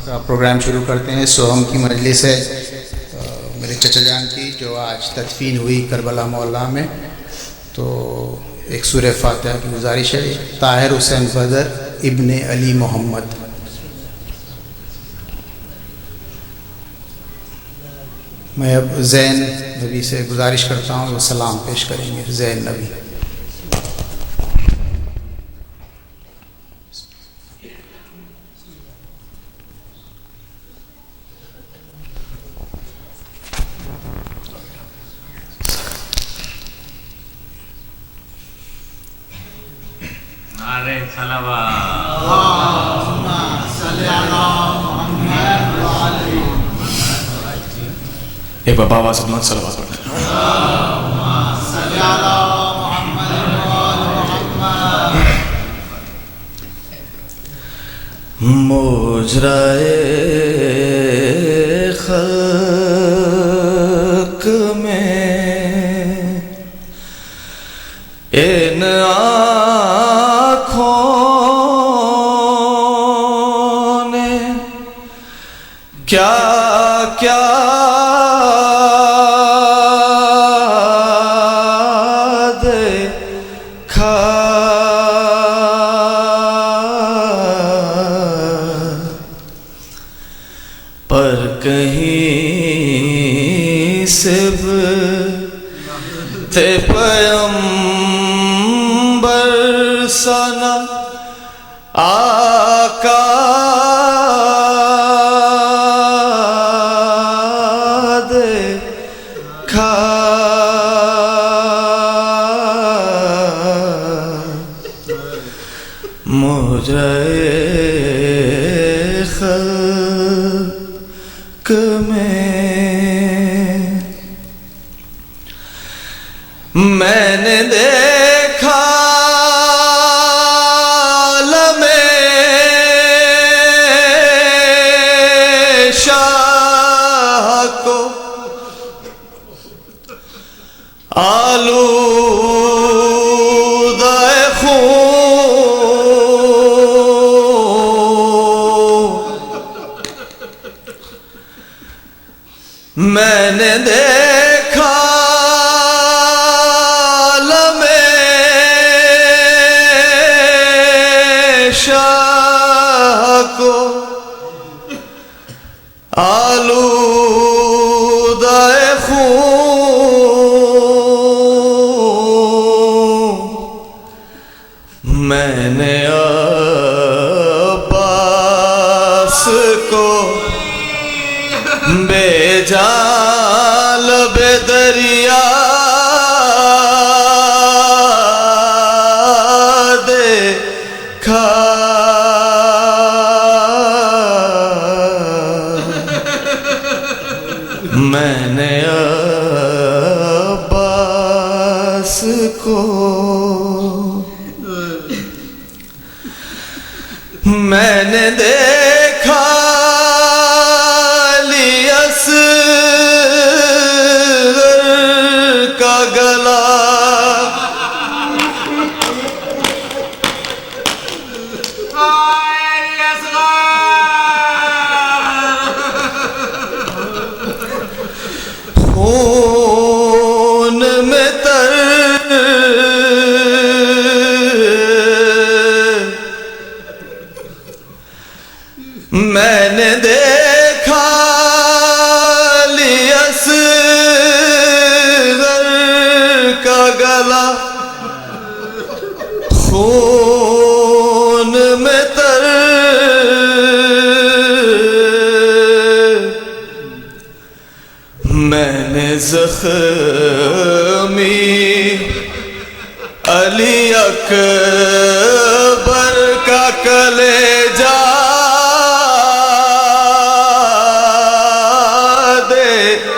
کا پروگرام شروع کرتے ہیں. سوہم کی مجلس ہے میرے چچا جان کی جو آج تدفین ہوئی کربلا محلہ میں. تو ایک سورہ فاتحہ کی گزارش ہے. طاہر حسین بدر ابن علی محمد. میں اب زین نبی سے گزارش کرتا ہوں وہ سلام پیش کریں گے. زین نبی. نعرہ صلوات. اللہم صلی علی محمد وعلی ایک بار بابا سلامت صلوات پڑھیں. اللہم صلی علی محمد وعلی محمد. مجرائے خلق میں ان آنکھوں نے کیا کیا دیکھا. پر کہیں سے تے پیمبر سنا آقا دیکھا. مجرائے خلق میں نے دیکھا لمحے شاہ کو آلودہ خون. میں نے دیکھا شاہ کو آلودہ خون. میں نے عباس کو بے جان لب دریا دیکھا. میں نے عباس کو میں نے دیکھا علی اصغر کا گلا. خون میں تر میں نے دیکھا علی اصغر کا گلا. خون میں تر میں نے زخمی علی اکبر کا کلیجہ دیکھا.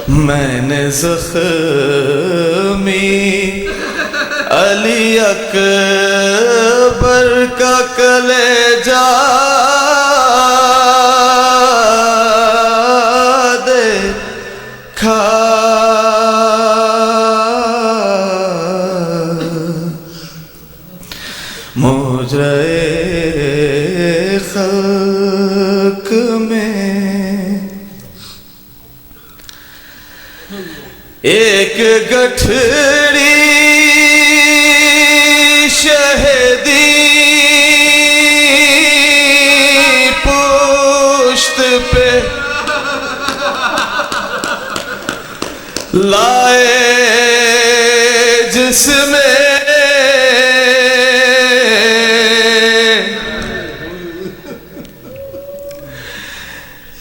میں نے زخمی علی اکبر کا کلیجہ دیکھا. خلق میں ایک گٹھڑی شہدی پشت پہ لائے جس میں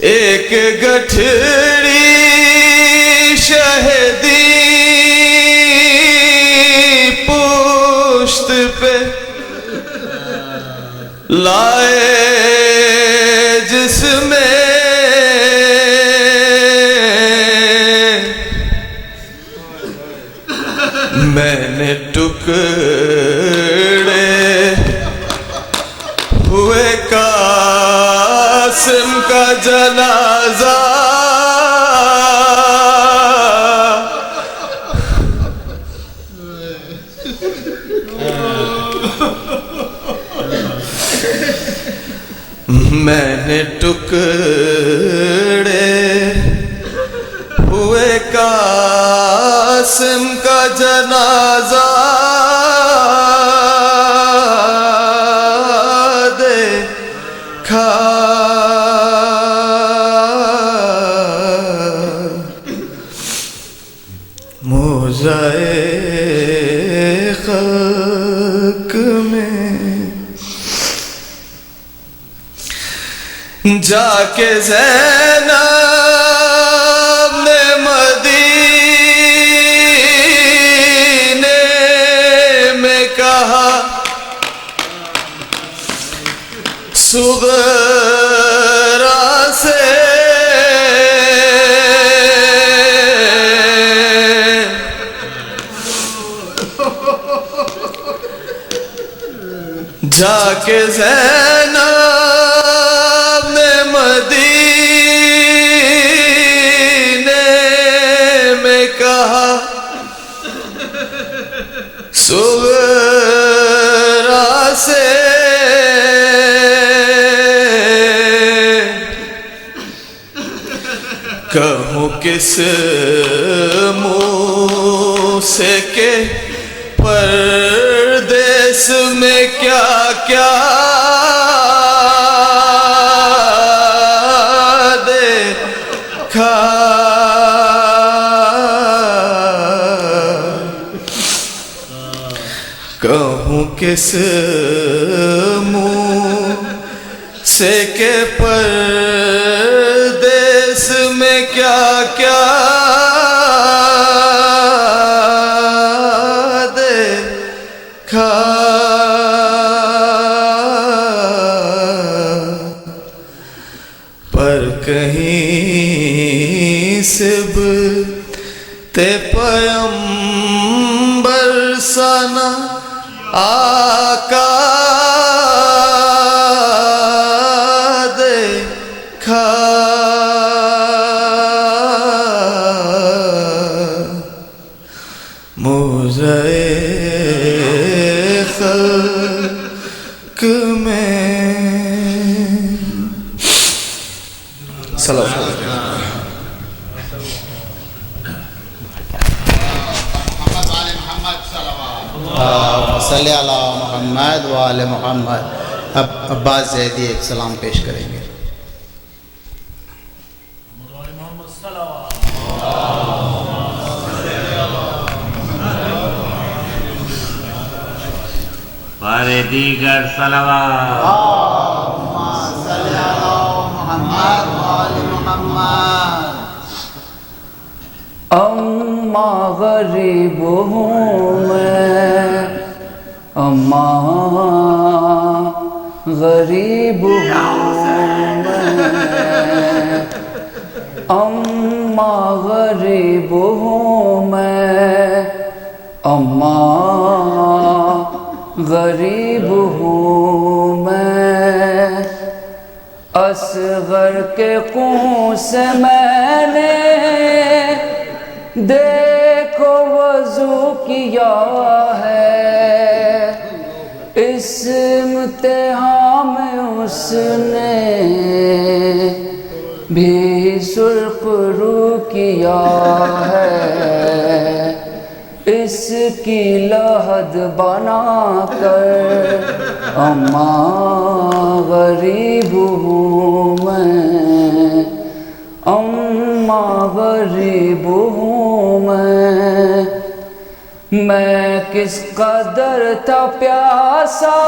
ایک گٹھڑی شہدی پشت پہ لائے جس میں میں نے ٹکڑے ہوئے قاسم کا جنازہ میں نے ٹکڑے ہوئے قاسم کا جنازہ دیکھا موضع خاک میں جا کے زینب نے مدینے میں کہا صغرا سے جا کے زینب نے مدینے میں کہا صغرا سے کہوں کس منہ سے کہ پردیس میں کیا کیا دیکھا کہوں کس منہ سے کہ پردیس میں کیا کیا پر کہیں سب تے پیمبر سنا آقا دیکھا موضع خلق میں صلوات صلی علی محمد و آل محمد. اب عباس زیدی ایک سلام پیش کریں گے. بارے دیگر صلوات صلی علی محمد و آل محمد. اما غریب ہوں میں، اما غریب ہوں میں، اما غریب ہوں میں، اما غریب ہوں میں. اصغر کے خون سے میں نے دیکھو وضو کیا ہے، اس امتحان میں نفس نے بھی سرخ رو کیا ہے، اس کی لحد بنا کر اماں غریب ہوں میں، اماں غریب ہوں میں کس قدر تھا پیاسا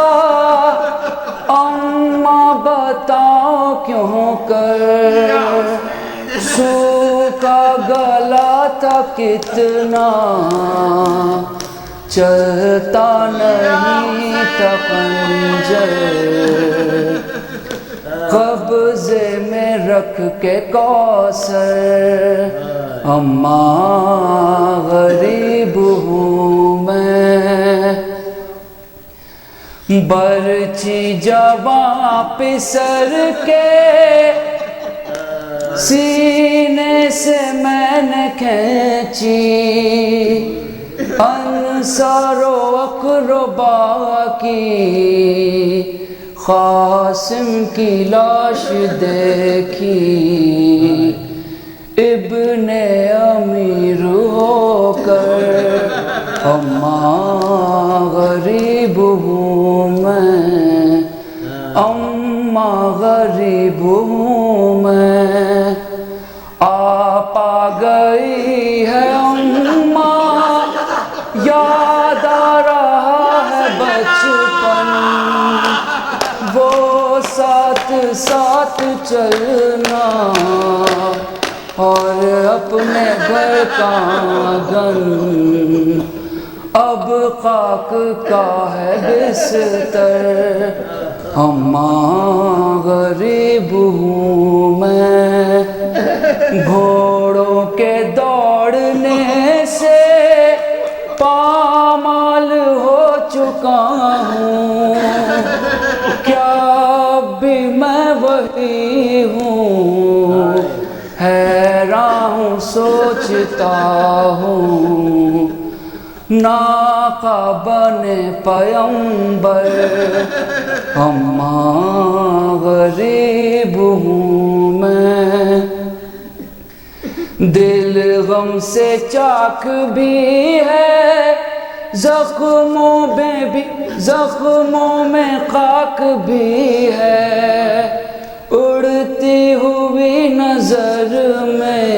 اماں بتاؤ کیوں کر، سوکھا گلا تھا کتنا چلتا نہیں تھا خنجر، قبضے میں رکھ کے کوثر اماں غریب ہوں میں، برچی جوان پسر کے سینے سے میں نے کھینچی، انصار و اقربا کی قاسم کی لاش دیکھی، ابن امیر ہو کر اماں غریب ہوں میں، اماں غریب ہوں میں، آپ آ گئی ہے اماں، یاد آ رہا ہے بچپن، وہ ساتھ ساتھ چلنا اور اپنے گھر کا آنگن، اب خاک کا ہے بستر اماں غریب ہوں میں، گھوڑوں کے دوڑنے سے پامال ہو چکا ہوں، کیا اب بھی میں وہی ہوں، حیران ہوں سوچتا ہوں، ناقہ بنے پیمبر اماں غریب ہوں میں، دل غم سے چاک بھی ہے، زخموں میں خاک بھی ہے، اڑتی ہوئی نظر میں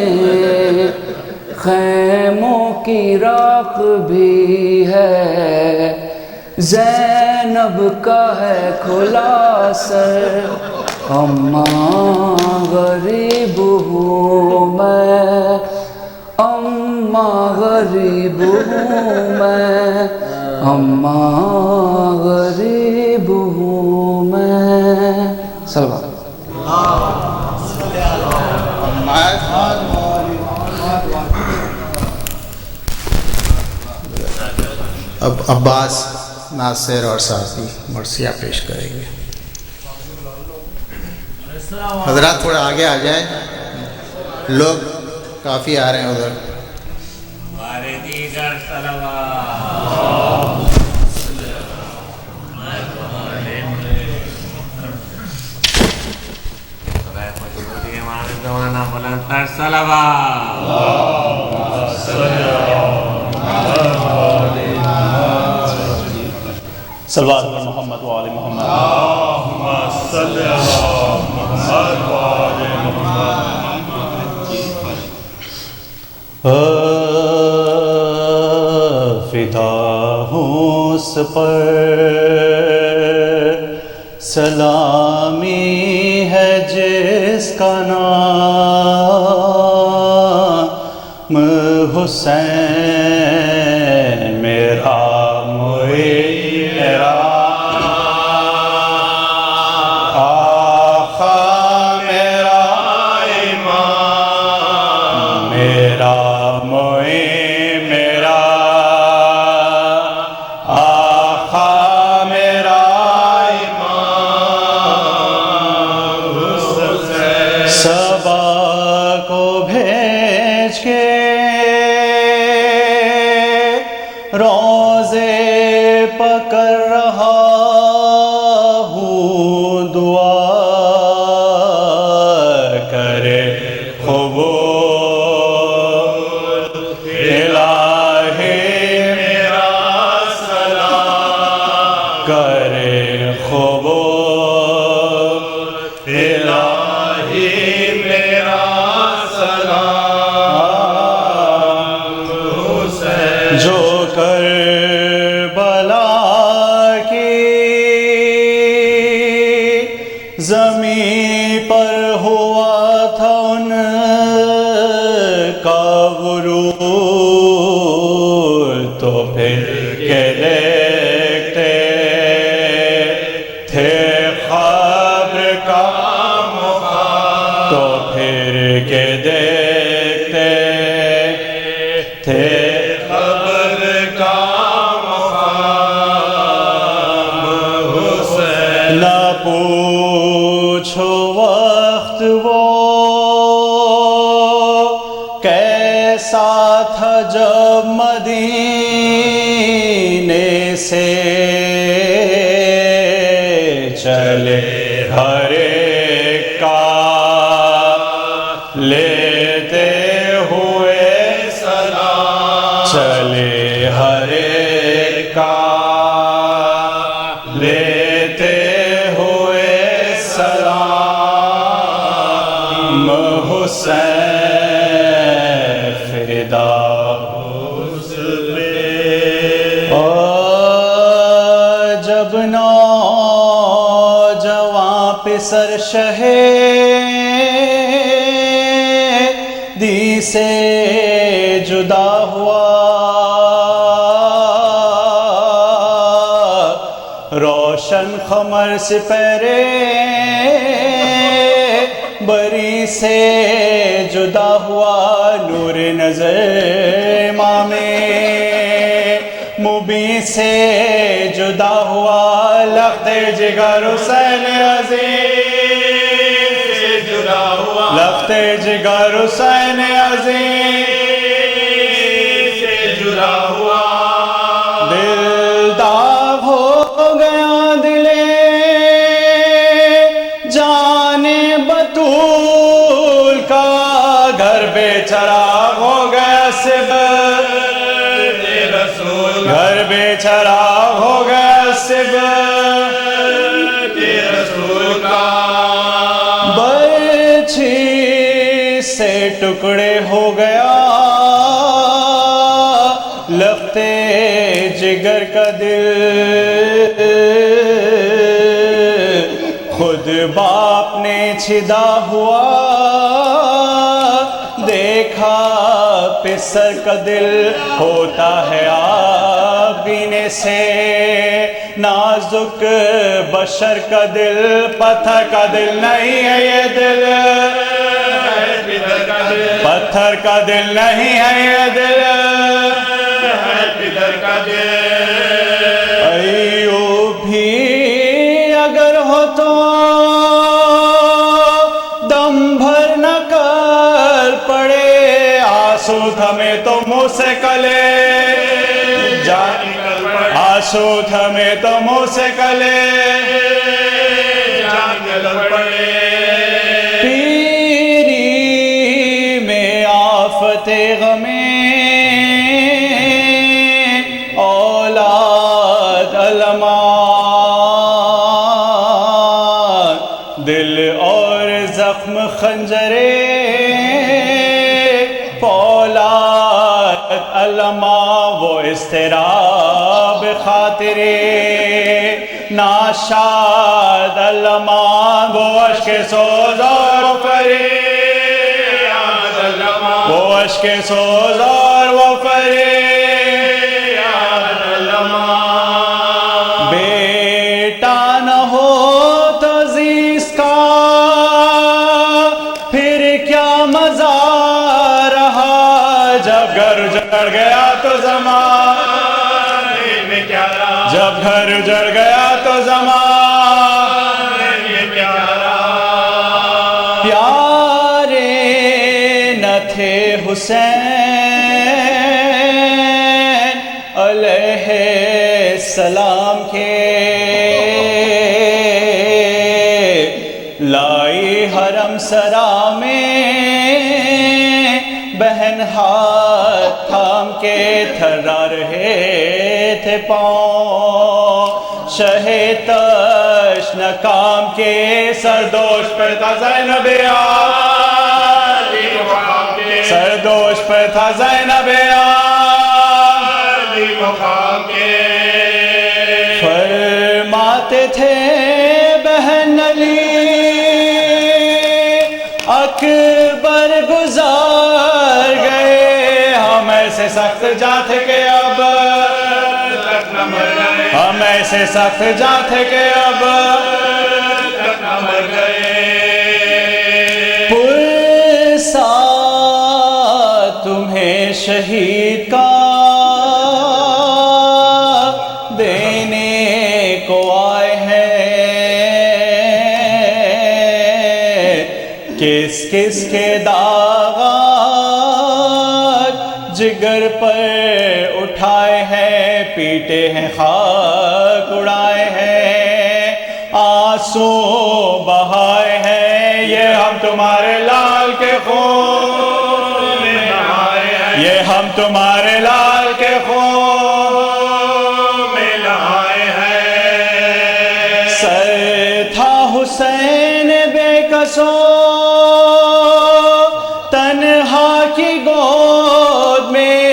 خیموں کی راکھ بھی ہے، زینب کا ہے کھلا سر اماں غریب ہوں میں، اماں غریب ہوں میں، اماں غریب ہوں میں، سلام۔ اب عباس ناصر اور ساتھی مرثیہ پیش کریں گے۔ حضرات تھوڑا آگے آ جائیں، لوگ کافی آ رہے ہیں ادھر۔ دیگر صلوات زمانہ بلند تر صلوات صلوات پر محمد و آل محمد، اللہم صلی علی محمد و آل محمد۔ فدا ہوں اس پر سلامی ہے جس کا نام حسین، میرا میرا آقا میرا امام، میرا میرا آقا میرا امام حسین، صبا کو بھیج کے الہی میرا سلام حسین جو کربلا کی زمین پر ہوا تھا ان کا غرور تو پھر کے دیکھتے تھے خبر کا مقام تو پھر کے دیکھتے تھے خبر کا مقام حسین نہ پوچھو وقت وہ کیسا تھا جب مدینے سے چلے ہر ایک کا لیتے ہوئے سلام چلے ہر ایک کا لیتے ہوئے سلام حسین فدا اس پہ جب نوجوان پسر شہیدی سے جدا ہوا روشن خمر سپہرے بری سے جدا ہوا نور نظر امام مبین سے جدا ہوا لخت جگر حسین عزیز سے جدا ہوا لخت جگر حسین عزیز سے جدا ہوا دل داغ ہو گیا دلے جانے بطول کا گھر بے چراغ ہو گیا سب گھر بے چراغ ہو گیا سب رسول کا برچھی سے ٹکڑے ہو گیا لگتے جگر کا دل خود باپ نے چھدا ہوا دیکھا پسر کا دل ہوتا ہے آبینے سے نازک بشر کا دل پتھر کا دل نہیں ہے یہ دل پتھر کا دل نہیں ہے یہ دل پتھر کا دل ایوب بھی اگر ہو تو دم بھر نہ کر پڑے آنسو تھمے تو منہ سے کلے آنسو تھمے تو منہ سے کلے پیری میں آفت غمیں اولاد علمان دل اور زخم خنجرے پولاد علماء وہ استراب خاطرے ناشاد علماء وہ عشق سوز اور فریاد علماء وہ عشق سوز اور وہ فریاد علماء بیٹا نہ ہو تو عزیز کا پھر کیا مزہ رہا جب گھر جڑ گیا تو زمانے میں کیا رہا جب گھر جڑ گیا تو زمانے میں کیا رہا پیارے نہ تھے حسین علیہ السلام کے لائی حرم سرا میں بہن ہاتھ تھام کے تھرا رہے تھے پاؤں شہے تشن کام کے سردوش پہ تھا زینب عالی مقام کے سردوش پہ تھا زینب عالی مقام کے فرماتے تھے بہن علی اکبر گزار گئے ہم ایسے سخت جاں تھے کہ اب تک نہ مر گئے ہم ایسے سخت جاں تھے کہ اب تک نہ مر گئے پرسا تمہیں شہید کا دینے کو آئے ہیں کس کس کے داغات جگر پر اٹھائے ہیں پیٹے ہیں خاک اڑائے ہیں آنسو بہائے ہیں یہ ہم تمہارے لال کے خون میں نہائے ہیں یہ ہم تمہارے لال کے خون میں نہائے ہیں سر تھا حسین بے کسو تنہا کی گود میں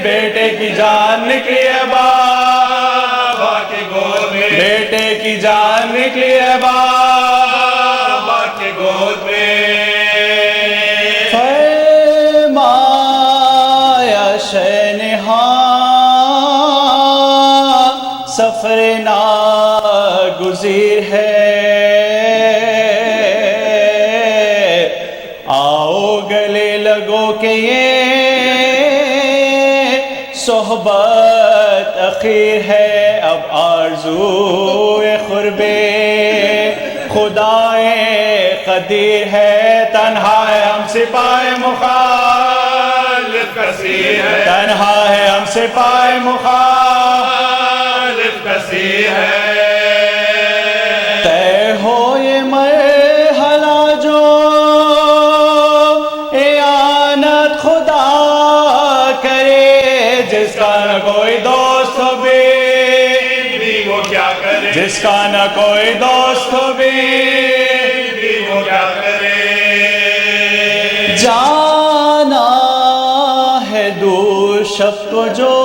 بیٹے کی جان نکلی ہے بابا کی گود میں بیٹے کی جان نکلی ہے بابا کی گود میں فرمایا شہنہاں سفر ناگزیر ہے آؤ گلے لگو کہ یہ صحبت اخیر ہے اب آرزو قرب خدائے قدیر ہے تنہا ہے ہم سپاہ مخالف کثیر ہے تنہا ہے ہم سپاہ مخالف کثیر ہے طے ہو یہ مرحلہ جو اعانت خدا کرے جس کا نہ کوئی دوست ہو بھی وہ کیا کرے جس کا نہ کوئی دوست ہو بھی وہ کیا کرے جانا ہے دور شب کو جو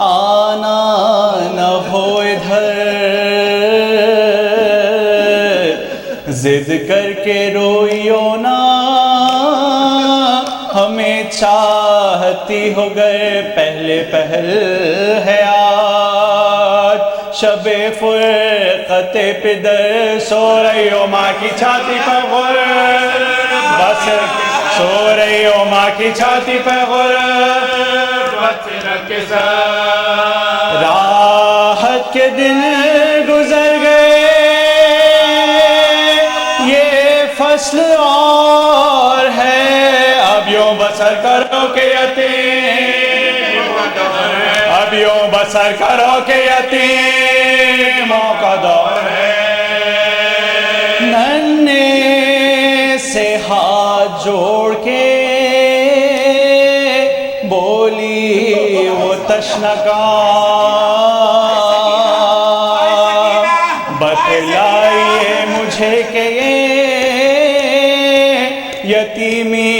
آنا نہ ہو ادھر ضد کر کے روئیو نا ہمیں چاہتی ہو گئے پہلے پہل ہے آج شب فرقت پدر سو رہی ہو ماں کی چھاتی پہ غر بس سو رہی ہو ماں کی چھاتی پہ غر بس رکھ ساتھ راحت کے دن گزر گئے یہ فصل اور ہے اب یوں بسر کرو کہ یتیم اب یوں بسر کرو کہ یتیموں کا دور ہے ننھے سے ہاتھ جوڑ کے بولی وہ تشنکار بتلائیے مجھے کہ یتیمی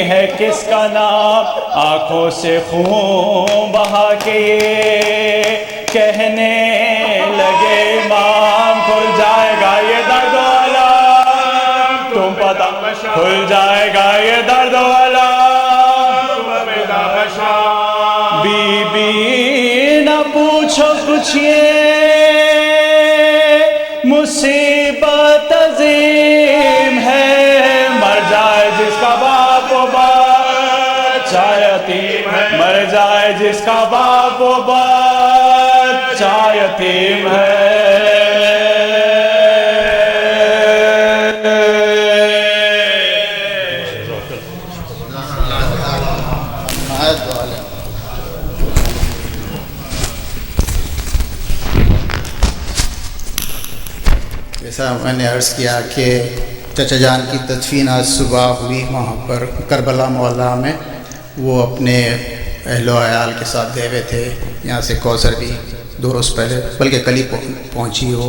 ہے کس کا نام آنکھوں سے خون بہا کے یہ کہنے لگے امام کھل جائے گا یہ درد والا تم پتہ کھل جائے گا یہ درد والا بی بی نہ پوچھو کچھ یہ مصیبت عظیم ہے مر جائے جس کا باپ و بچہ یتیم ہے مر جائے جس کا باپ و بچہ یتیم ہے جیسا میں نے عرض کیا کہ چچا جان کی تدفین آج صبح ہوئی وہاں پر کربلا معلیٰ میں وہ اپنے अहलो अयाल के साथ गए हुए थे। यहाँ से कौसर भी 2 रोज़ पहले बल्कि कल ही पहुँची हो,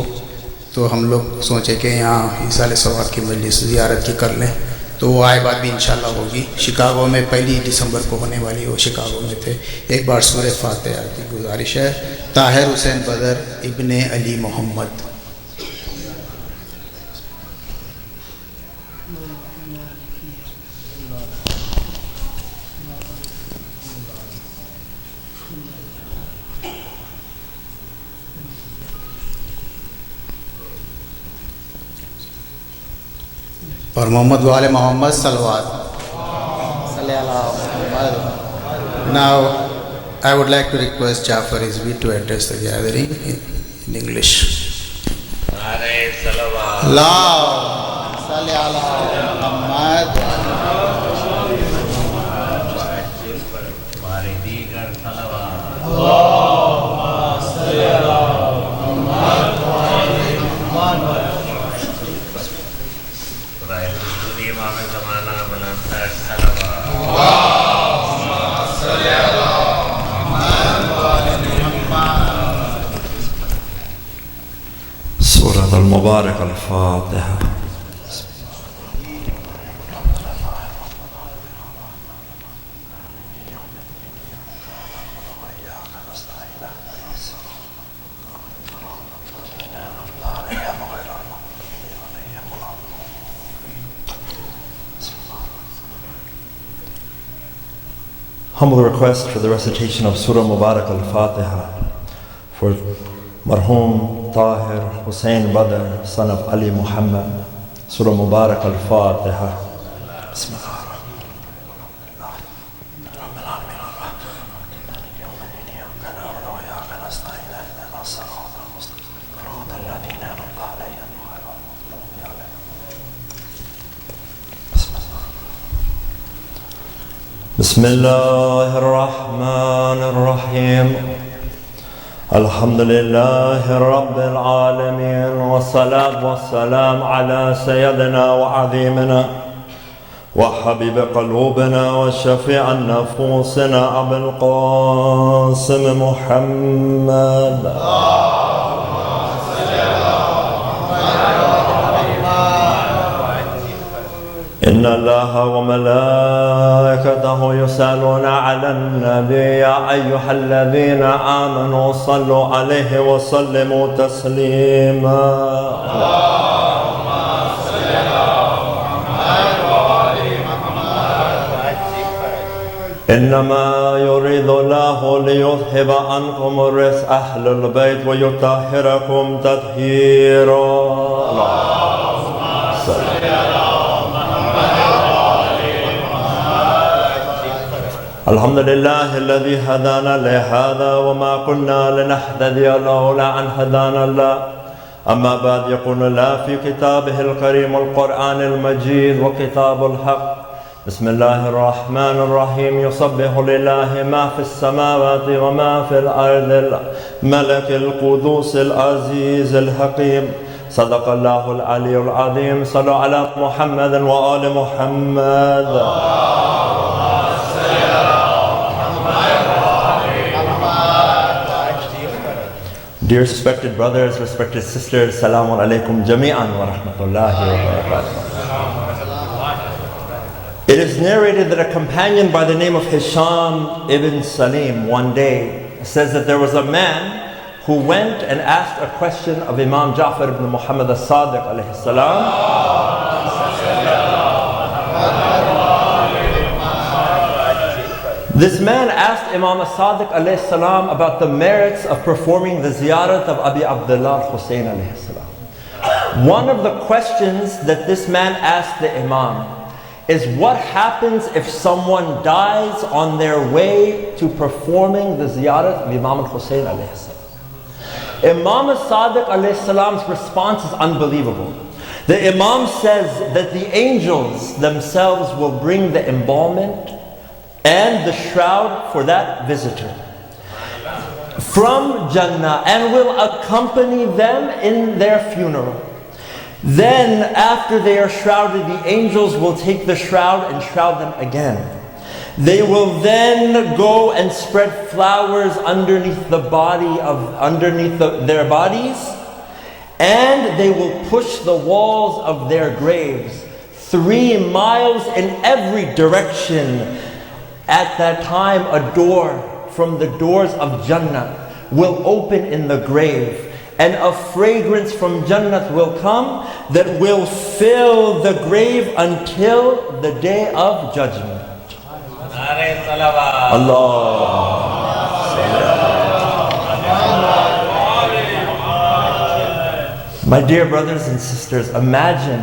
तो हम लोग सोचे कि यहाँ ईसाल सवाब की मजलिस ज़ियारत की कर लें, तो वो आए बात भी इंशाल्लाह होगी। शिकागो में 1 दिसंबर को होने वाली, वो शिकागो में थे। एक बार सूरह फातिहा की गुजारिश है। ताहिर हुसैन बदर इब्ने अली मोहम्मद। और मोहम्मद वाले Mohammad सलवात। Now I would like to request Jafar Rizvi to address the gathering in English. नारे सलवात। अल्लाहुम्मा सल्ली अला मुहम्मद। हमारे दीगर सलवात। इमाम ज़माना बुलंदतर सलवात। سورة المبارك الفاتحة. Humble request for the recitation of Surah Mubarak al-Fatiha for Marhum Tahir Hussein Badr, son of Ali Muhammad. Surah Mubarak al-Fatiha. Bismillah. بسم الله الرحمن الرحيم. الحمد لله رب العالمين، والصلاة والسلام على سيدنا وعظيمنا وحبيب قلوبنا وشفيع نفوسنا أبي القاسم محمد. إن الله وملائكته يصلون على النبي يا أيها الذين آمنوا صلوا عليه وسلموا تسليما. اللهم صل على محمد وآل محمد. إنما يريد الله ليذهب عنكم الرجس أهل البيت ويطهركم تطهيرا. اللهم صل على الحمد لله الذي هدانا لهذا وما كنا لنهتدي لولا أن هدانا الله. أما بعد، يقول الله في كتابه الكريم القرآن المجيد وكتاب الحق. بسم الله الرحمن الرحيم. يسبح لله ما في السماوات وما في الأرض الملك القدوس العزيز الحكيم. صدق الله العلي العظيم. صلوا على محمد وآل محمد. Dear respected brothers, respected sisters, Assalamu alaikum jami'an wa rahmatullahi wa barakatuh. It is narrated that a companion by the name of Hisham ibn Salim one day says that there was a man who went and asked a question of Imam Ja'far ibn Muhammad as-Sadiq alayhi salam. This man asked Imam as-Sadiq alayhi salam about the merits of performing the ziyarat of Abi Abdullah Hussein alayhi salam. One of the questions that this man asked the Imam is what happens if someone dies on their way to performing the ziyarat of Imam Hussein alayhi salam. Imam as-Sadiq alayhi salam's response is unbelievable. The Imam says that the angels themselves will bring the embalmment and the shroud for that visitor from Jannah and will accompany them in their funeral. Then after they are shrouded, the angels will take the shroud and shroud them again. They will then go and spread flowers underneath their bodies, and they will push the walls of their graves 3 miles in every direction. At that time, a door from the doors of Jannah will open in the grave, and a fragrance from Jannah will come that will fill the grave until the day of judgment. Nare salawat. Allah. My dear brothers and sisters, imagine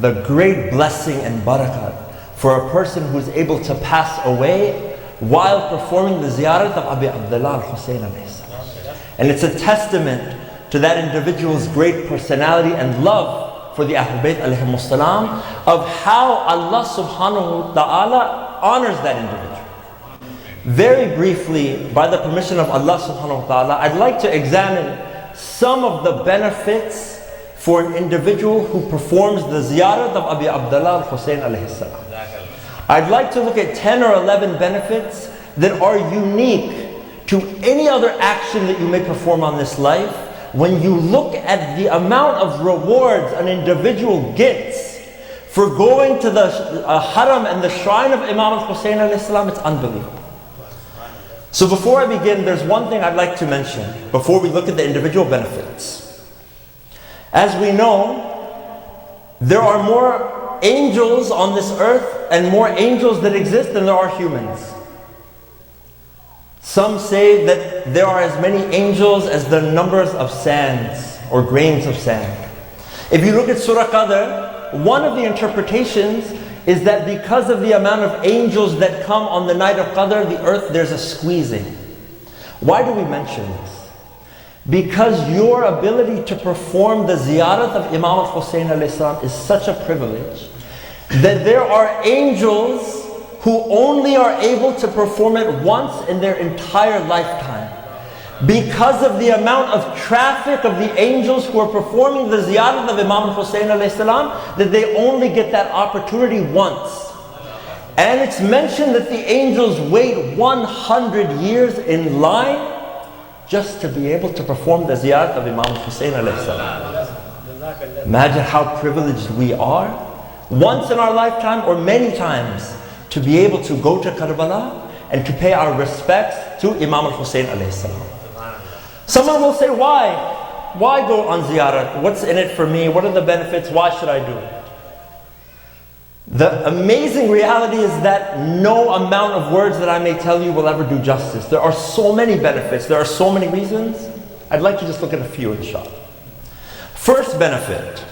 the great blessing and barakat for a person who's able to pass away while performing the ziyarat of Abi Abdullah al-Hussein alayhi salam. And it's a testament to that individual's great personality and love for the Ahlul Bayt alayhimus salam, of how Allah subhanahu wa ta'ala honors that individual. Very briefly, by the permission of Allah subhanahu wa ta'ala, I'd like to examine some of the benefits for an individual who performs the ziyarat of Abi Abdullah al-Hussein alayhi salam. I'd like to look at 10 or 11 benefits that are unique to any other action that you may perform on this life. When you look at the amount of rewards an individual gets for going to the haram and the shrine of Imam al-Hussein alayhi salam, it's unbelievable. So before I begin, there's one thing I'd like to mention before we look at the individual benefits. As we know, there are more angels on this earth and more angels that exist than there are humans. Some say that there are as many angels as the numbers of sands or grains of sand. If you look at Surah Qadr, one of the interpretations is that because of the amount of angels that come on the night of Qadr, the earth, there's a squeezing. Why do we mention this? Because your ability to perform the ziyarat of Imam al-Hussein alayhi salam is such a privilege that there are angels who only are able to perform it once in their entire lifetime. Because of the amount of traffic of the angels who are performing the ziyarat of Imam al-Hussein alayhi salam, that they only get that opportunity once. And it's mentioned that the angels wait 100 years in line just to be able to perform the ziyarat of Imam al-Hussein alayhi salam. Imagine how privileged we are, once in our lifetime or many times, to be able to go to Karbala and to pay our respects to Imam al-Hussein alayhi salam. Someone will say, why? Why go on ziyarat? What's in it for me? What are the benefits? Why should I do it? The amazing reality is that no amount of words that I may tell you will ever do justice. There are so many benefits. There are so many reasons. I'd like to just look at a few, inshallah. First benefit,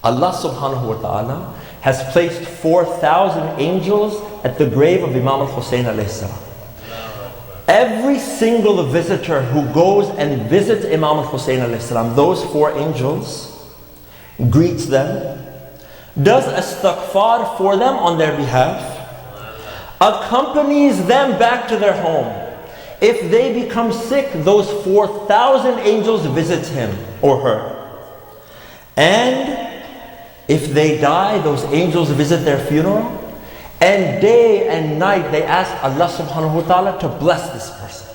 Allah subhanahu wa ta'ala has placed 4,000 angels at the grave of Imam al-Hussein alayhi salam. Every single visitor who goes and visits Imam al-Hussein alayhi salam, those 4 angels, greets them, does istighfar for them on their behalf, accompanies them back to their home. If they become sick, those 4,000 angels visits him or her. And if they die, those angels visit their funeral. And day and night they ask Allah subhanahu wa ta'ala to bless this person.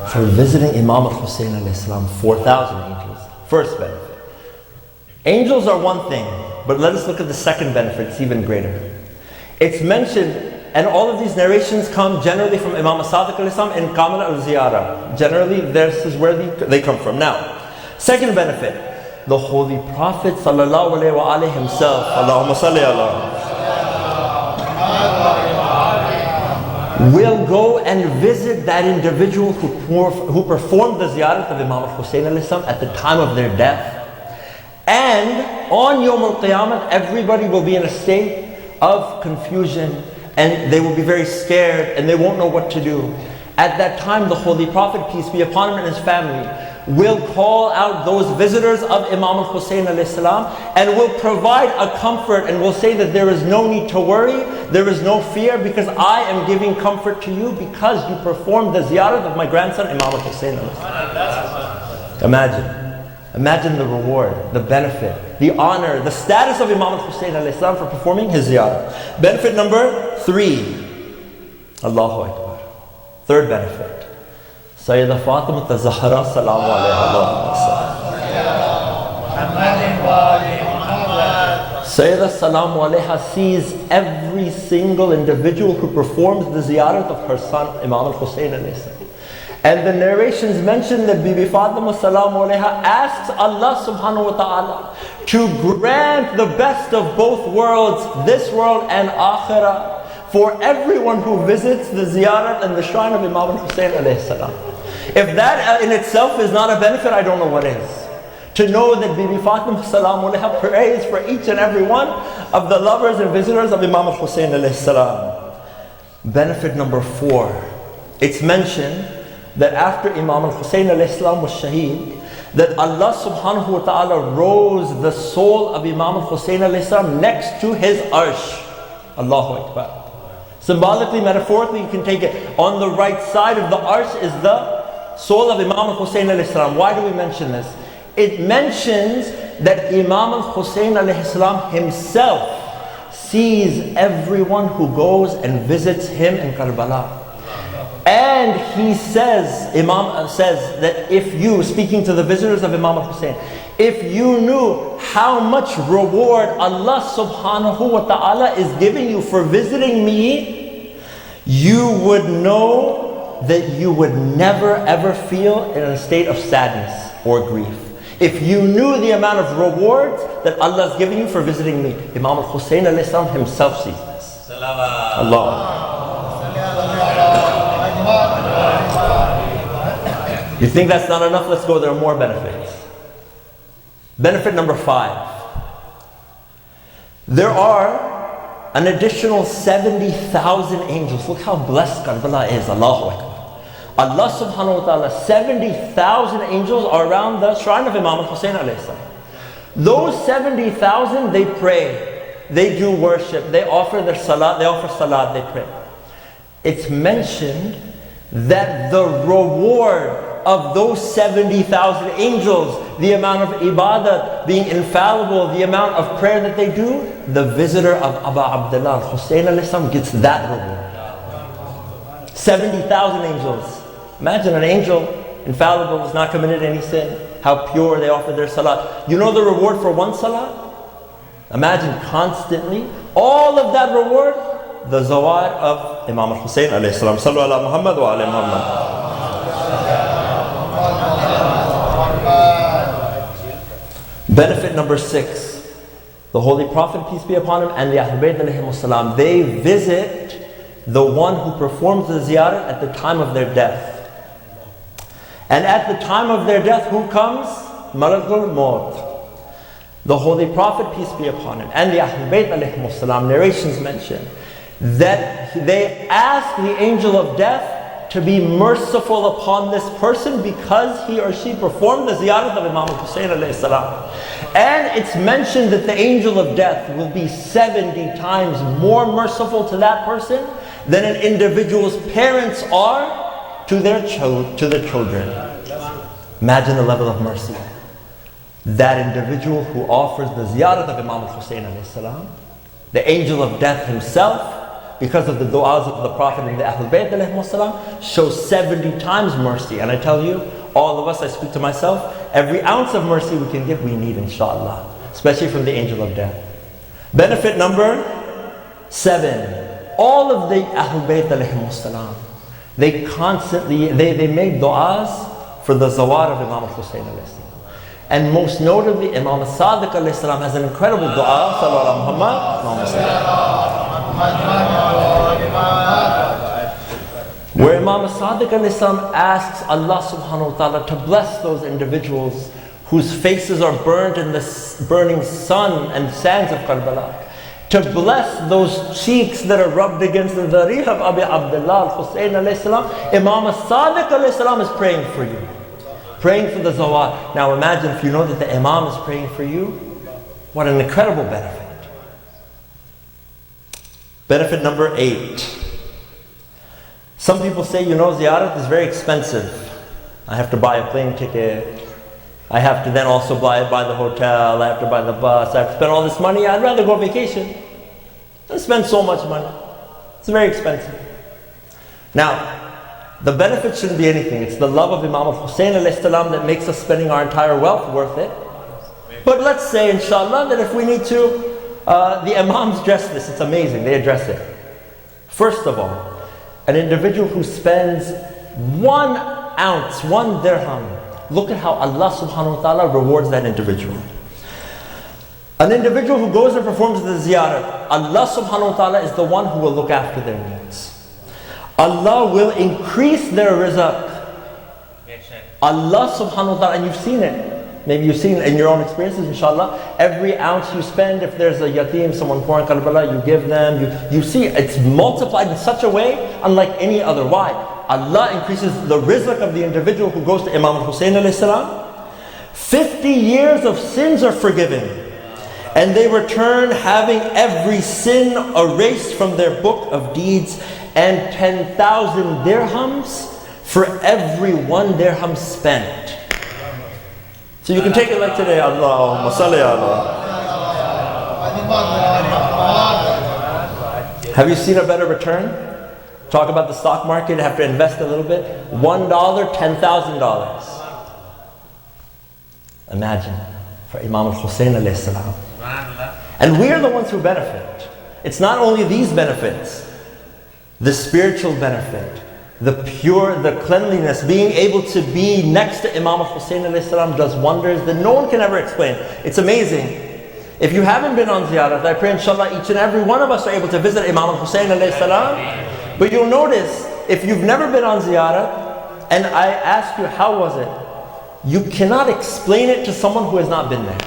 For visiting Imam al-Hussein alayhi salam, 4,000 angels. First benefit. Angels are one thing, but let us look at the second benefit. It's even greater. It's mentioned, and all of these narrations come generally from Imam as-Sadiq alayhi salam in Kamil al-Ziyara. Generally, this is where they come from. Now, second benefit, the Holy Prophet sallallahu alayhi wa alayhi himself, Allahumma salli ala, will go and visit that individual who performed the ziyarat of Imam al-Hussein alayhi salam at the time of their death. And on Yawm al-Qiyamah, everybody will be in a state of confusion and they will be very scared and they won't know what to do. At that time, the Holy Prophet, peace be upon him, and his family will call out those visitors of Imam al-Hussein alayhi salam and will provide a comfort and will say that there is no need to worry, there is no fear, because I am giving comfort to you because you performed the ziyarat of my grandson Imam al-Hussein alayhi salam. Imagine the reward, the benefit, the honor, the status of Imam al-Hussein alayhi salam for performing his ziyarah. Benefit number 3. Allahu Akbar. Third benefit. Sayyidah Fatima Zahra salamu alayha. Sayyidah salamu alayha sees every single individual who performs the ziyarat of her son Imam al-Hussein alayhi salam. And the narrations mention that Bibi Fatima salamu alayha asks Allah subhanahu wa ta'ala to grant the best of both worlds, this world and akhirah, for everyone who visits the ziyarat and the shrine of Imam al-Hussein alayhi salam. If that in itself is not a benefit, I don't know what is. To know that Bibi Fatima salamu alayha prays for each and every one of the lovers and visitors of Imam al-Hussein alayhi salam. Benefit number 4. It's mentioned that after Imam al-Hussein alayhi salam was shaheed, that Allah subhanahu wa ta'ala rose the soul of Imam al-Hussein alayhi salam next to his arsh. Allahu Akbar. Symbolically, metaphorically, you can take it. On the right side of the arsh is the soul of Imam al-Hussein alayhi salam. Why do we mention this? It mentions that Imam al-Hussein alayhi salam himself sees everyone who goes and visits him in Karbala. And he says, Imam says that if you, speaking to the visitors of Imam al-Hussein, if you knew how much reward Allah subhanahu wa ta'ala is giving you for visiting me, you would know that you would never ever feel in a state of sadness or grief. If you knew the amount of rewards that Allah is giving you for visiting me, Imam al-Hussein alayhi salam himself sees this. Allah. You think that's not enough? Let's go. There are more benefits. Benefit number 5. There are an additional 70,000 angels. Look how blessed Karbala is. Allahu Akbar. Allah subhanahu wa ta'ala, 70,000 angels are around the shrine of Imam al-Hussein alayhi salam. Those 70,000, they pray. They do worship. They offer their salat. They offer salat. They pray. It's mentioned that the reward of those 70,000 angels, the amount of ibadat being infallible, the amount of prayer that they do, the visitor of Abu Abdullah Hussein alayhi salam gets that reward. 70,000 angels. Imagine an angel, infallible, has not committed any sin. How pure they offer their salat. You know the reward for one salat? Imagine constantly, all of that reward, the zawar of Imam al-Hussein alayhi salam. Sallu ala Muhammad wa ala Muhammad. Benefit number 6. The Holy Prophet, peace be upon him, and the Ahlul Bayt alayhimus salam, they visit the one who performs the ziyarat at the time of their death. And at the time of their death, who comes? Malakul Maut. The Holy Prophet, peace be upon him, and the Ahlul Bayt alayhimus salam, narrations mention that they ask the angel of death to be merciful upon this person because he or she performed the ziyarat of Imam al-Hussein alayhi salam. And it's mentioned that the angel of death will be 70 times more merciful to that person than an individual's parents are to their children. Imagine the level of mercy. That individual who offers the ziyarat of Imam al-Hussein alayhi salam, the angel of death himself, because of the du'as of the Prophet and the Ahlul Bayt alayhimus salam, shows 70 times mercy. And I tell you, all of us, I speak to myself, every ounce of mercy we can give, we need, inshallah, especially from the angel of death. Benefit number 7. All of the Ahlul Bayt alayhimus salam, they constantly, they made du'as for the zawar of Imam al-Hussein alayhi salam. And most notably, Imam al-Sadiq alayhi salam has an incredible du'a, sallallahu Muhammad, where Imam al-Sadiq alayhi salam asks Allah subhanahu wa ta'ala to bless those individuals whose faces are burned in the burning sun and sands of Karbala. To bless those cheeks that are rubbed against the dharih of Abu Abdullah al-Hussein alayhi salam. Imam al-Sadiq alayhi salam is praying for you. Praying for the zawar. Now imagine if you know that the Imam is praying for you, what an incredible benefit. Benefit number 8. Some people say, ziyarat is very expensive. I have to buy a plane ticket, I have to then also buy the hotel, I have to buy the bus, I have to spend all this money. I'd rather go on vacation than spend so much money. It's very expensive. Now, the benefit shouldn't be anything. It's the love of Imam al-Hussein alayhi salam that makes us spending our entire wealth worth it. But let's say, inshallah, that if we need to, the Imams address this. It's amazing. They address it. First of all, an individual who spends 1 ounce, 1 dirham, look at how Allah subhanahu wa ta'ala rewards that individual. An individual who goes and performs the ziyarat, Allah subhanahu wa ta'ala is the one who will look after their needs. Allah will increase their rizq. Allah subhanahu wa ta'ala, and you've seen it. Maybe you've seen in your own experiences, inshallah. Every ounce you spend, if there's a yatim, someone poor in Karbala, you give them. You see, it's multiplied in such a way, unlike any other. Why? Allah increases the rizq of the individual who goes to Imam al-Hussein alayhi salam. 50 years of sins are forgiven. And they return having every sin erased from their book of deeds, and 10,000 dirhams for every 1 dirham spent. So you can take it like today, Allahumma salli ala. Have you seen a better return? Talk about the stock market, have to invest a little bit. $1, $10,000. Imagine, for Imam al-Hussein alayhi salam. And we are the ones who benefit. It's not only these benefits, the spiritual benefit, the pure, the cleanliness, being able to be next to Imam al-Hussein alayhi salam does wonders that no one can ever explain. It's amazing. If you haven't been on ziyarat, I pray inshallah each and every one of us are able to visit Imam al-Hussein alayhi salam. But you'll notice, if you've never been on ziyarat, and I ask you, how was it? You cannot explain it to someone who has not been there.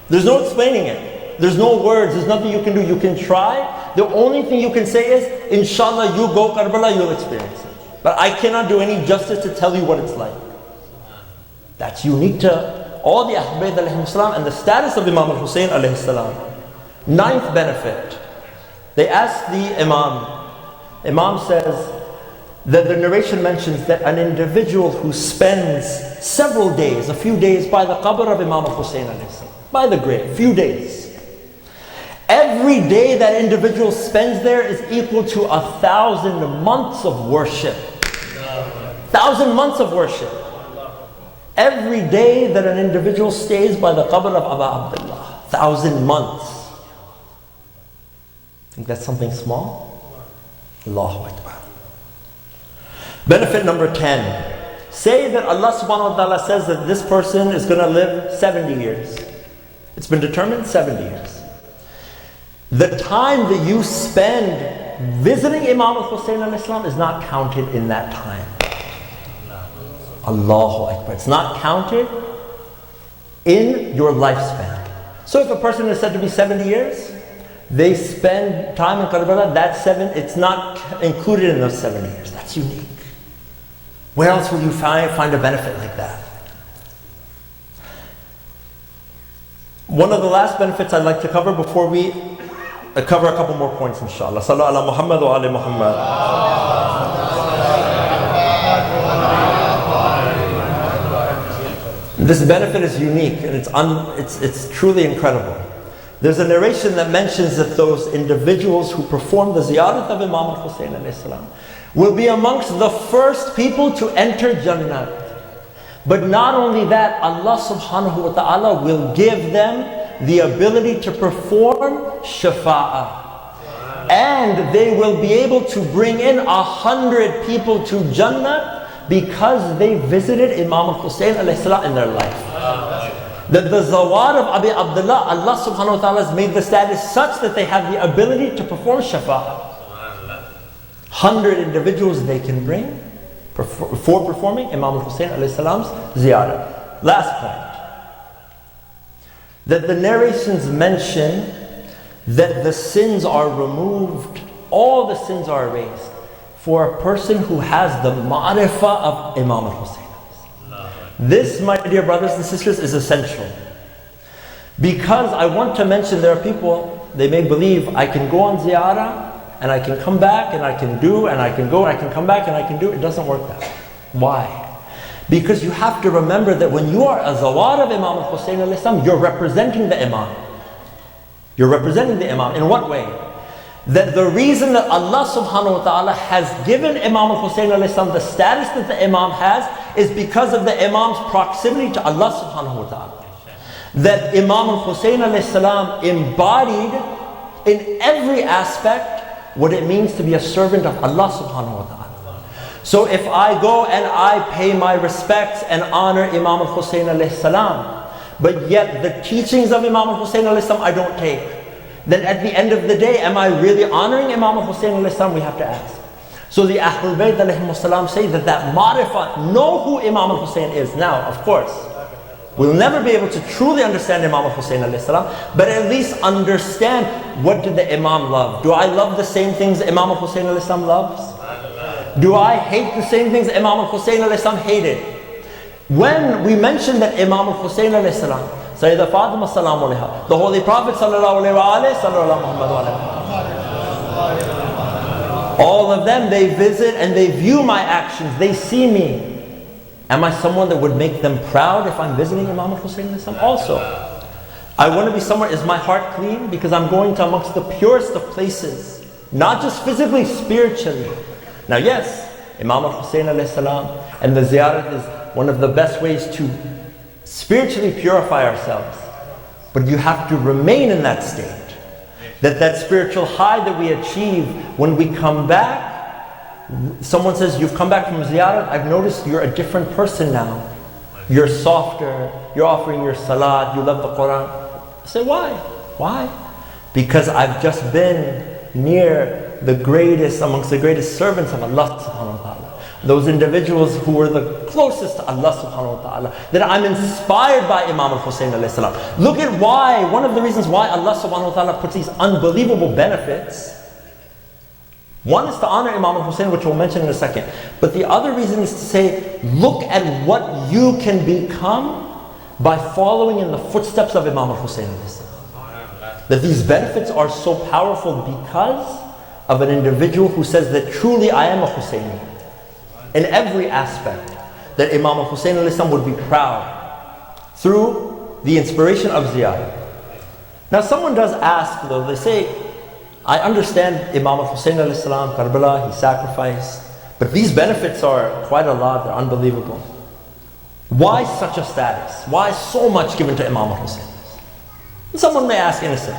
There's no explaining it. There's no words, there's nothing you can do. You can try. The only thing you can say is, inshallah, you go Karbala, you'll experience it. But I cannot do any justice to tell you what it's like. That's unique to all the Ahl Bayt alayhim salam and the status of Imam al-Hussein alayhi salam. 9th benefit. They asked the Imam. Imam says that the narration mentions that an individual who spends several days, a few days by the qabr of Imam al-Hussein alayhi salam, by the grave, few days. Every day that individual spends there is equal to 1,000 months of worship. 1,000 months of worship. Every day that an individual stays by the qabr of Abu Abdullah. 1,000 months. Think that's something small? Allahu Akbar. Benefit number 10. Say that Allah subhanahu wa ta'ala says that this person is going to live 70 years. It's been determined 70 years. The time that you spend visiting Imam al-Hussein alayhi salam is not counted in that time. Allahu Akbar. It's not counted in your lifespan. So if a person is said to be 70 years, they spend time in Karbala, it's not included in those 70 years. That's unique. Where else will you find a benefit like that? One of the last benefits I'd like to cover before we cover a couple more points, inshallah. Sallu ala Muhammad wa ali Muhammad. This benefit is unique and it's truly incredible. There's a narration that mentions that those individuals who perform the ziyarat of Imam al-Hussein alayhi salam will be amongst the first people to enter Jannah. But not only that, Allah subhanahu wa ta'ala will give them the ability to perform shafa'ah. And they will be able to bring in 100 people to Jannah because they visited Imam al-Hussein alayhi salam in their life. That the zawar of Abi Abdullah, Allah subhanahu wa ta'ala has made the status such that they have the ability to perform shafa'ah. 100 individuals they can bring for performing Imam al-Hussein alayhi salam's ziyarah. Last point. That the narrations mention that the sins are removed, all the sins are erased for a person who has the ma'rifah of Imam al-Hussein. This, my dear brothers and sisters, is essential. Because I want to mention there are people, they may believe I can go on ziyarah and I can come back and I can do and I can go and I can come back and I can do. It doesn't work that way. Why? Because you have to remember that when you are a zawar of Imam al-Hussein alayhi salam, you're representing the Imam. You're representing the Imam. In what way? That the reason that Allah subhanahu wa ta'ala has given Imam al-Hussein alayhi salam the status that the Imam has is because of the Imam's proximity to Allah subhanahu wa ta'ala. That Imam al-Hussein alayhi salam embodied in every aspect what it means to be a servant of Allah subhanahu wa ta'ala. So if I go and I pay my respects and honor Imam al-Hussein alayhi salam, but yet the teachings of Imam al-Hussein alayhi salam I don't take, then at the end of the day, am I really honoring Imam al-Hussein alayhi salam? We have to ask. So the Ahlul Bayt alayhimus salam say that marifa, know who Imam al-Hussein is. Now, of course, we'll never be able to truly understand Imam al-Hussein alayhi salam, but at least understand, what did the Imam love? Do I love the same things Imam al-Hussein alayhi salam loves? Do I hate the same things Imam al-Hussein alayhi salam hated? When we mention that Imam al-Hussein alayhi salam, Sayyidah Fatima salamu alayha, the Holy Prophet sallallahu alayhi wa alayhi, sallallahu alayhi, all of them, they visit and they view my actions, they see me. Am I someone that would make them proud if I'm visiting Imam al-Hussein alayhi salam? Also, I want to be somewhere, is my heart clean? Because I'm going to amongst the purest of places, not just physically, spiritually. Now yes, Imam al-Hussein alayhi salam and the ziyarat is one of the best ways to spiritually purify ourselves. But you have to remain in that state. That spiritual high that we achieve when we come back, someone says, you've come back from ziyarat, I've noticed you're a different person now. You're softer, you're offering your salat, you love the Quran. I say, why? Why? Because I've just been near the greatest, amongst the greatest servants of Allah subhanahu wa ta'ala. Those individuals who were the closest to Allah subhanahu wa ta'ala. That I'm inspired by Imam al-Hussein alayhi salam. Look at why, one of the reasons why Allah subhanahu wa ta'ala puts these unbelievable benefits. One is to honor Imam al-Hussein, which we'll mention in a second. But the other reason is to say, look at what you can become by following in the footsteps of Imam al-Hussein alayhi salam. That these benefits are so powerful because of an individual who says that truly I am a Husseini. In every aspect, that Imam al-Hussein alayhi salam would be proud through the inspiration of ziyarah. Now someone does ask though, they say, I understand Imam al-Hussein alayhi salam, Karbala, he sacrificed, but these benefits are quite a lot, they're unbelievable. Why such a status? Why so much given to Imam al-Hussein? Someone may ask innocent.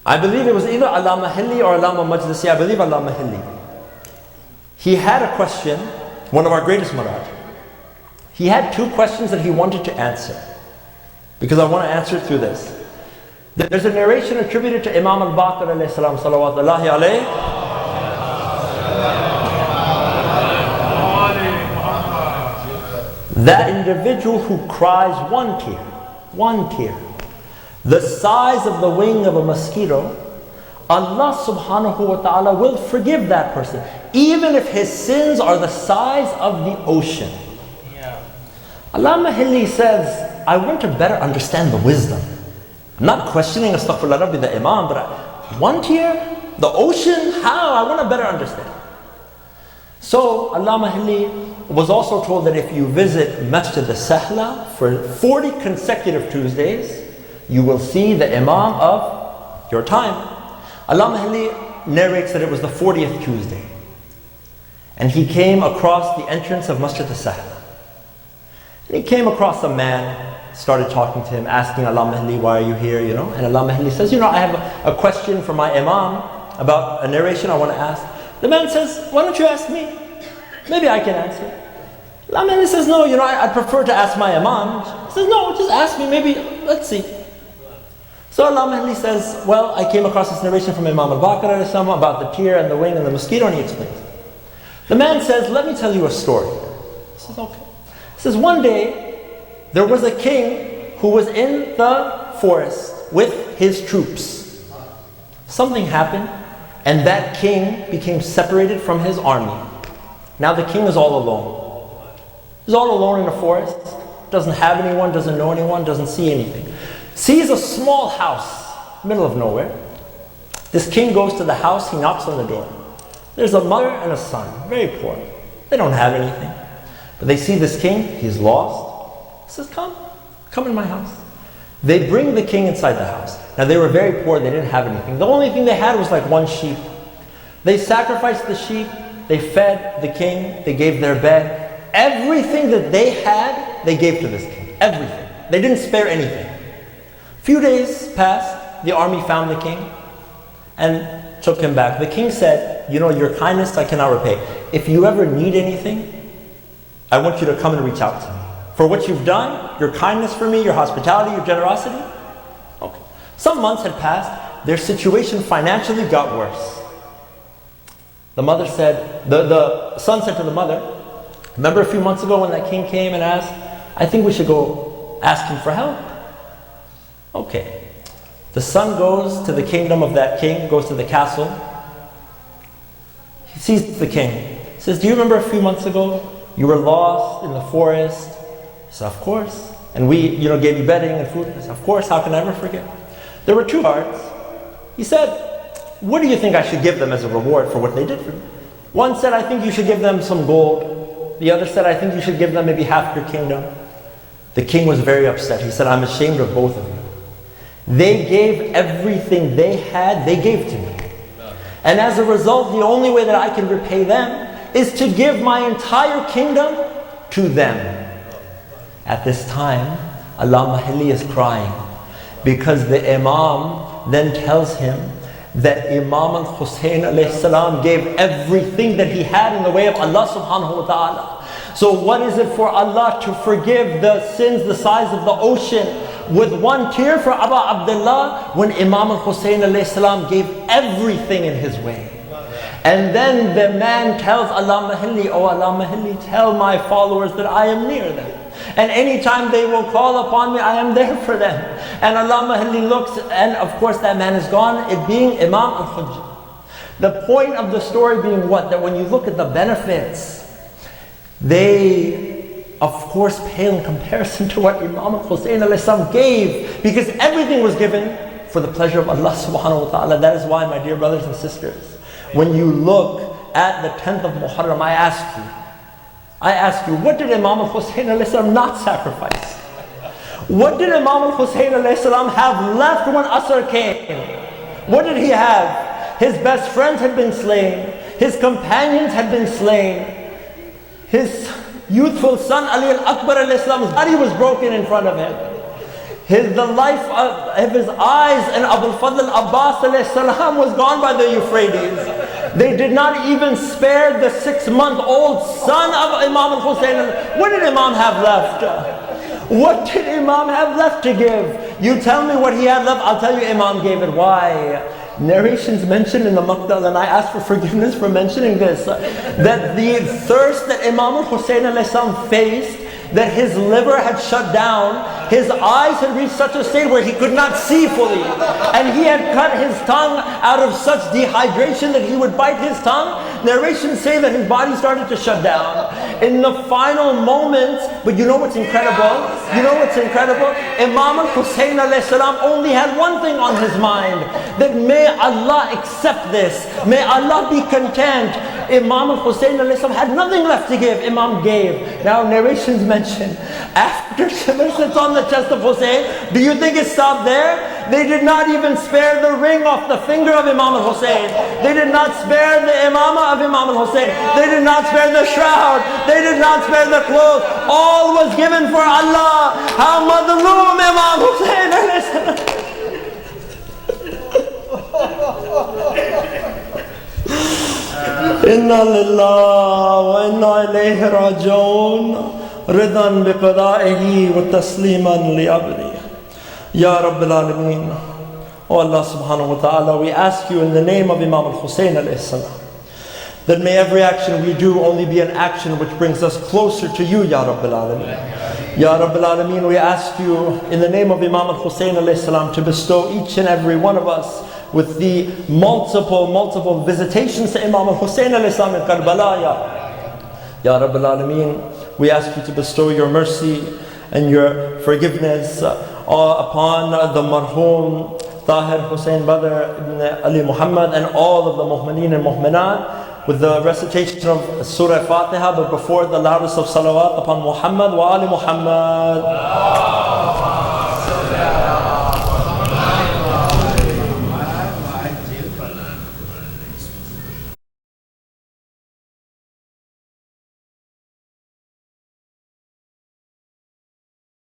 I believe it was either Allama Hilli or Allama Majlisi, I believe Allama Hilli. He had a question, one of our greatest maraj. He had two questions that he wanted to answer. Because I want to answer it through this. There's a narration attributed to Imam al-Baqir alayhi salam, salawatullahi alayhi. That individual who cries one tear, the size of the wing of a mosquito, Allah subhanahu wa ta'ala will forgive that person, even if his sins are the size of the ocean. Allama Hilli says, I want to better understand the wisdom. I'm not questioning Astaghfirullah Rabbi, the Imam, but one tear, the ocean, how? I want to better understand. So Allama Hilli was also told that if you visit Masjid al-Sahla for 40 consecutive Tuesdays, you will see the Imam of your time. Allama Hilli narrates that it was the 40th Tuesday. And he came across the entrance of Masjid al-Sahla. And he came across a man, started talking to him, asking Allama Hilli, why are you here, And Allama Hilli says, I have a question for my Imam about a narration I want to ask. The man says, why don't you ask me? Maybe I can answer. Allama Hilli says, no, I prefer to ask my Imam. He says, no, just ask me, maybe, let's see. So Allama Hilli says, well, I came across this narration from Imam al-Baqir about the tear and the wing and the mosquito, and he explains. The man says, let me tell you a story. He says, okay. He says, one day, there was a king who was in the forest with his troops. Something happened, and that king became separated from his army. Now the king is all alone. He's all alone in the forest, doesn't have anyone, doesn't know anyone, doesn't see anything. Sees a small house, middle of nowhere. This king goes to the house, he knocks on the door. There's a mother and a son, very poor. They don't have anything. But they see this king, he's lost. He says, come in my house. They bring the king inside the house. Now they were very poor, they didn't have anything. The only thing they had was like one sheep. They sacrificed the sheep, they fed the king, they gave their bed. Everything that they had, they gave to this king. Everything. They didn't spare anything. A few days passed, the army found the king and took him back. The king said, you know, your kindness I cannot repay. If you ever need anything, I want you to come and reach out to me. For what you've done, your kindness for me, your hospitality, your generosity. Okay. Some months had passed, their situation financially got worse. The mother said, the son said to the mother, remember a few months ago when that king came and asked, I think we should go ask him for help. Okay. The son goes to the kingdom of that king, goes to the castle. He sees the king. He says, do you remember a few months ago, you were lost in the forest? He said, of course. And we, gave you bedding and food. He said, of course, how can I ever forget? There were two guards. He said, what do you think I should give them as a reward for what they did for me? One said, I think you should give them some gold. The other said, I think you should give them maybe half your kingdom. The king was very upset. He said, I'm ashamed of both of you. They gave everything they had, they gave to me. And as a result, the only way that I can repay them is to give my entire kingdom to them. At this time, Allama Hilli is crying because the Imam then tells him that Imam al-Hussein alayhi salam gave everything that he had in the way of Allah subhanahu wa ta'ala. So what is it for Allah to forgive the sins the size of the ocean with one tear for Abu Abdullah when Imam al-Hussein alayhi salam gave everything in his way? And then the man tells Allama Hilli, oh Allama Hilli, tell my followers that I am near them. And anytime they will call upon me, I am there for them. And Allama Hilli looks, and of course that man is gone, it being Imam al-Hujjah. The point of the story being what? That when you look at the benefits, they of course pale in comparison to what Imam al-Hussein alayhi salam gave, because everything was given for the pleasure of Allah subhanahu wa ta'ala. That is why, my dear brothers and sisters, when you look at the 10th of Muharram, I ask you, what did Imam al-Hussein alayhi salam not sacrifice? What did Imam al-Hussein alayhi salam have left when Asr came? What did he have? His best friends had been slain. His companions had been slain. His youthful son Ali al-Akbar alayhi salam's body was broken in front of him. The life of his eyes and Abu al-Fadl Abbas alayhi salam was gone by the Euphrates. They did not even spare the 6-month-old son of Imam al-Hussein. What did Imam have left? What did Imam have left to give? You tell me what he had left, I'll tell you Imam gave it. Why? Narrations mentioned in the Maqtal, and I ask for forgiveness for mentioning this, that the thirst that Imam al-Hussein alayhi salam faced, that his liver had shut down, his eyes had reached such a state where he could not see fully, and he had cut his tongue out of such dehydration that he would bite his tongue. Narrations say that his body started to shut down. In the final moments, but you know what's incredible? Imam al-Hussein alayhi salam only had one thing on his mind, that may Allah accept this, may Allah be content. Imam al-Hussein alayhi salam had nothing left to give, Imam gave. Now narrations mention, after Shimr sits on the chest of Hussein, do you think it stopped there? They did not even spare the ring off the finger of Imam al-Hussein. They did not spare the imamah of Imam al-Hussein. They did not spare the shroud. They did not spare the clothes. All was given for Allah. How madloom Imam Hussein alayhi salam. Inna lillah wa inna ilayhi raji'un. Ridan biqada'ihi wa tasliman li abri. Ya Rabbil Alameen. Oh Allah subhanahu wa ta'ala, we ask you in the name of Imam al-Hussein alayhi salam, that may every action we do only be an action which brings us closer to you, Ya Rabbil Alameen. Ya Rabbil Alameen, we ask you in the name of Imam al-Hussein alayhi salam to bestow each and every one of us with the multiple visitations to Imam al-Hussein alayhi salam in Karbala, Ya Rabbil Alameen. We ask you to bestow your mercy and your forgiveness upon the marhum Tahir Hussein Badr ibn Ali Muhammad and all of the mu'mineen and mu'minat. with the recitation of Surah Fatiha, but before the loudest of salawat upon Muhammad wa ali Muhammad.